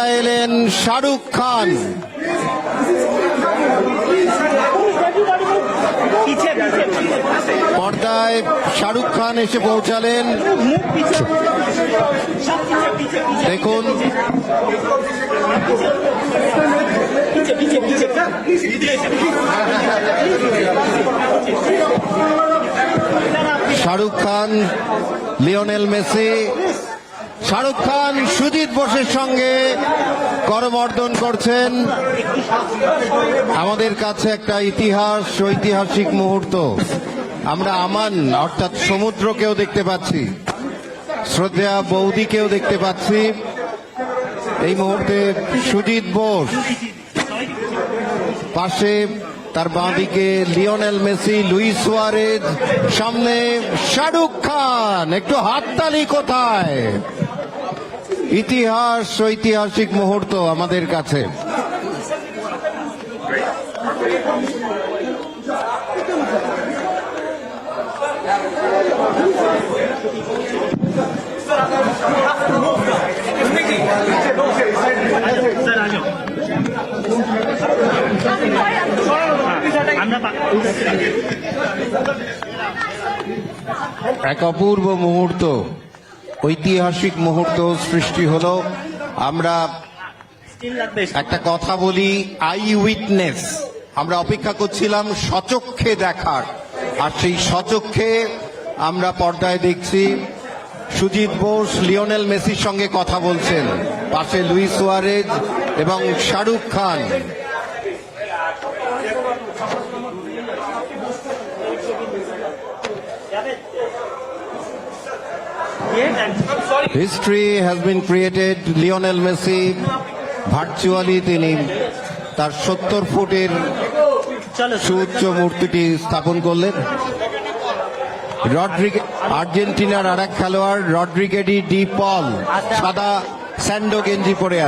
পর্দায় এলেন শাহরুখ খান। পর্দায় শাহরুখ খান এসে পৌঁছালেন। দেখুন শাহরুখ খান, লিওনেল মেসি, শাহরুখ খান সুজিত বোসের সঙ্গে করমর্দন করছেন। আমাদের কাছে একটা ঐতিহাসিক মুহূর্ত। আমরা আমান অর্থাৎ সমুদ্রকেও দেখতে পাচ্ছি, শ্রদ্ধা বৌদিকেও দেখতে পাচ্ছি। এই মুহূর্তে সুজিত বোস, পাশে তার বাঁদিকে লিওনেল মেসি, লুইস সুয়ারেজ, সামনে শাহরুখ খান। একটু হাততালি কোথায়? ঐতিহাসিক মুহূর্ত আমাদের কাছে। এক অপূর্ব মুহূর্ত, ঐতিহাসিক মুহূর্ত সৃষ্টি হলো। আমরা একটা কথা বলি, আই উইটনেস। আমরা অপেক্ষা করছিলাম স্বচক্ষে দেখার, আর সেই স্বচক্ষে আমরা পর্দায় দেখছি সুজিত বোস লিওনেল মেসির সঙ্গে কথা বলছেন, পাশে লুইস সুয়ারেজ এবং Shahrukh Khan. History has been created. Lionel Messi virtually তিনি তার 70 ফুটের সুউচ্চ মূর্তিটি স্থাপন করলেন। আর্জেন্টিনার আর এক খেলোয়াড় রড্রিগেজ ডি পল সাদা স্যান্ডো গেঞ্জি পরে আছে।